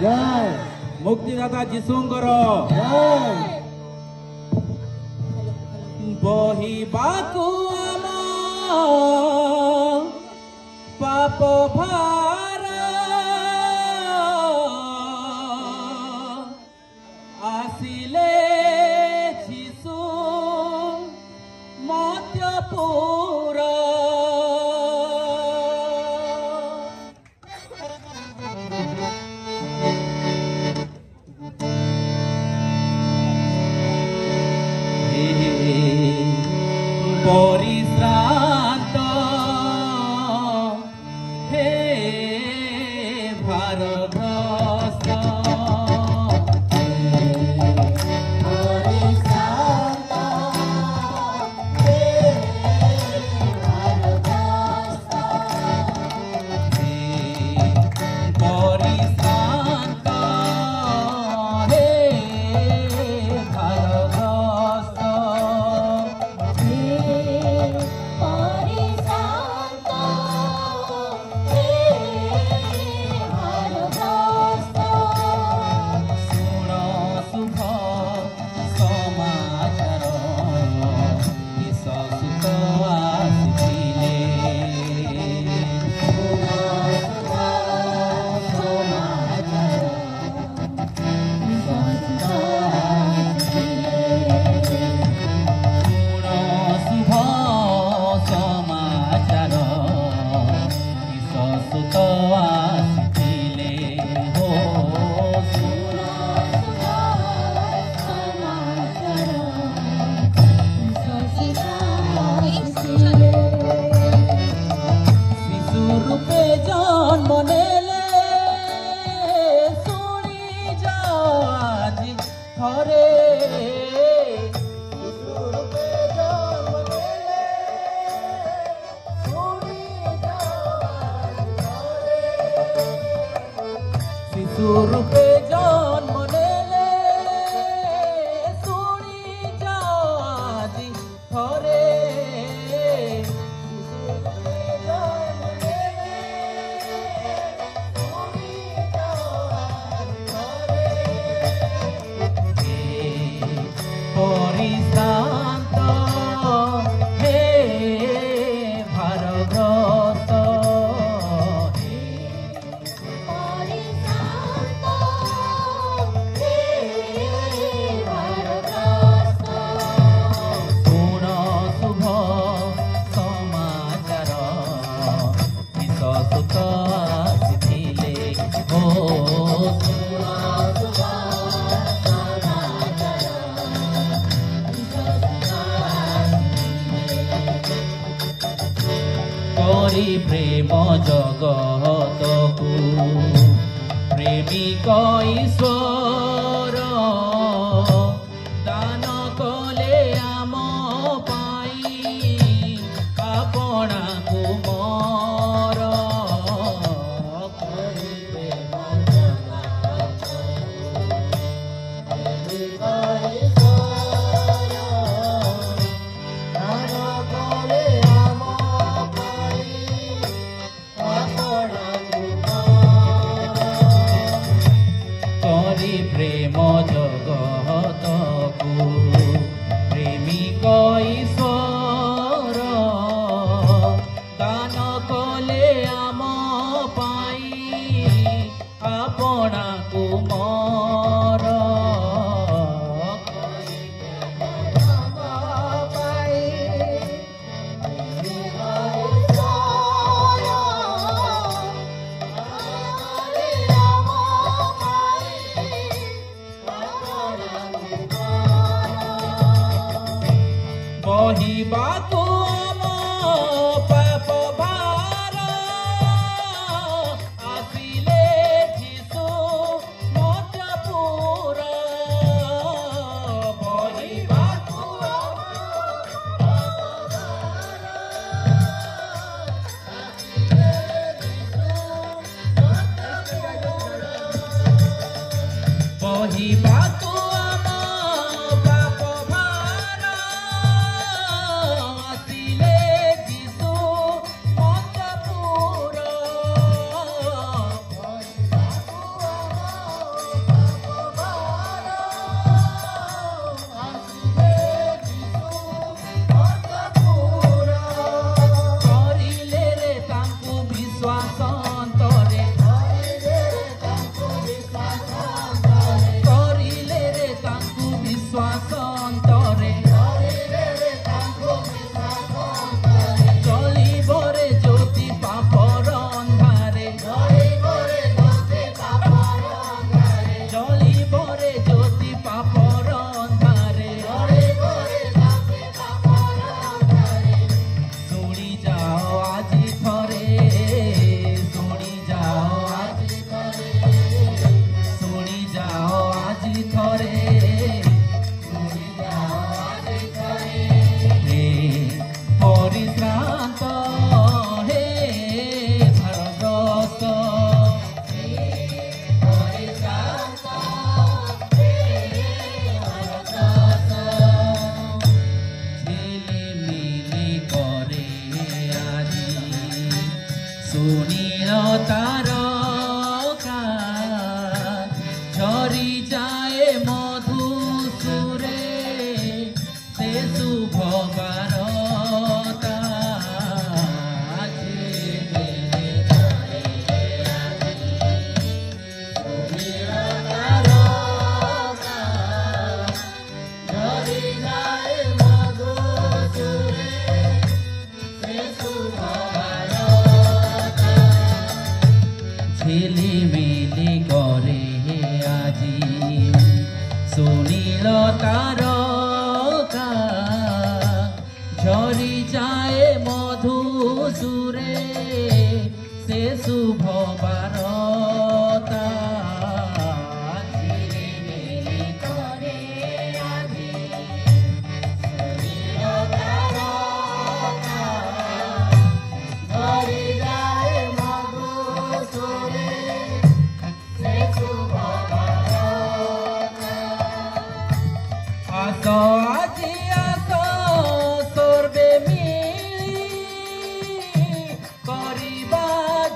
जय मुक्तिदाता जीशुंकर जय बहिबाकु आम पाप भार आसिले जीशु मध्यपुर परिश्रांत हे भारग्रस्त रूपे जन्म नेले सुनी जाओ आजी थरे परिश्रांत हे भारग्रस्त प्रेम जगत को प्रेमिक ईश्वर दान कले आम पाई आपना कुमार प्रेम जगत को प्रेमिक ईश्वर दान कले आम पाई आपना कुमार बहिबाकु आम पाप भार आसिले जीशु मध्यपुर बहिबाकु बहिबाकु ঝিলিমিলি করে আজি সুনীল তারকা ঝরি যায় মধু সুরে সে শুভ বারতা ঝিলিমিলি করে আজি সুনীল তারকা ঝরি যায় মধু সুরে সে শুভ বারতা আসো আজি আসো সর্বে মিলি করিবা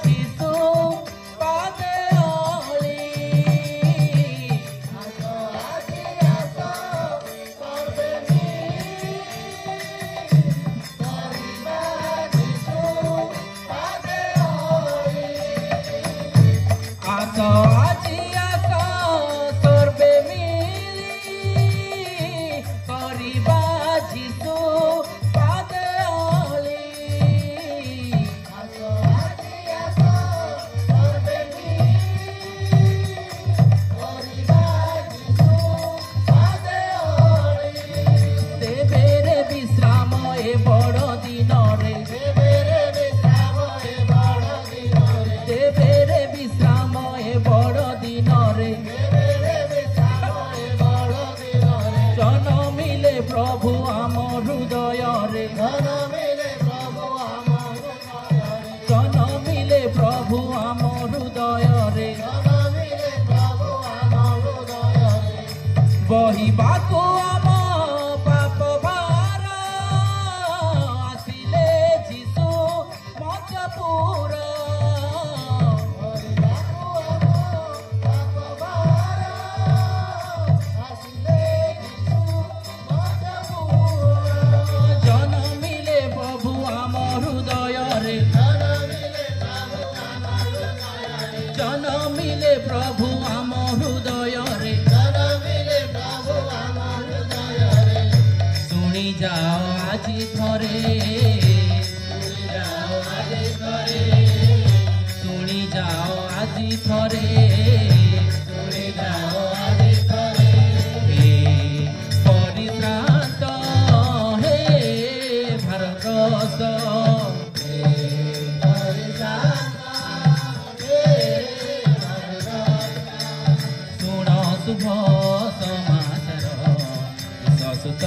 যিশু পাদে অলি আসো আজি আসো সর্বে মিলি করিবা যিশু পাদে অলি আসো আজি আসো সর্বে মিলি করিবা যিশু পাদে অলি আসো আজি আসো সর্বে মিলি করিবা যিশু পাদে অলি দেবেরে বিশ্রাম এ বড় দিনরে দেবেরে বিশ্রাম এ বড় দিনরে দেবেরে বিশ্রাম এ বড় দিনরে দেবেরে বিশ্রাম এ বড় দিনরে জনমিলে প্রভু আম হৃদয়রে জনমিলে প্রভু আম হৃদয়রে জনমিলে প্রভু আম হৃদয়রে জনমিলে প্রভু আম হৃদয়রে বহিବାକୁ ଆମ ପାପ ଭାର ଆସିଲେ ଯୀଶୁ ମଞ୍ଚପୁର ବହିବାକୁ ଆମ ପାପ ଭାର ଆସିଲେ ଯୀଶୁ ମଞ୍ଚପୁର ଜନମିଲେ ପ୍ରଭୁ ଆମ ହୃଦୟରେ ଜନମିଲେ ପ୍ରଭୁ ଆମ ହୃଦୟରେ শুনি যাও আজি থরে শুনি যাও আজি থরে শুনি যাও আজি থরে হে পরিত্রান্ত হে ভারতবর্ষ হে পরিত্রান্ত হে ভারতবর্ষ শুণ শুভ সমাচার বিশ্বসুত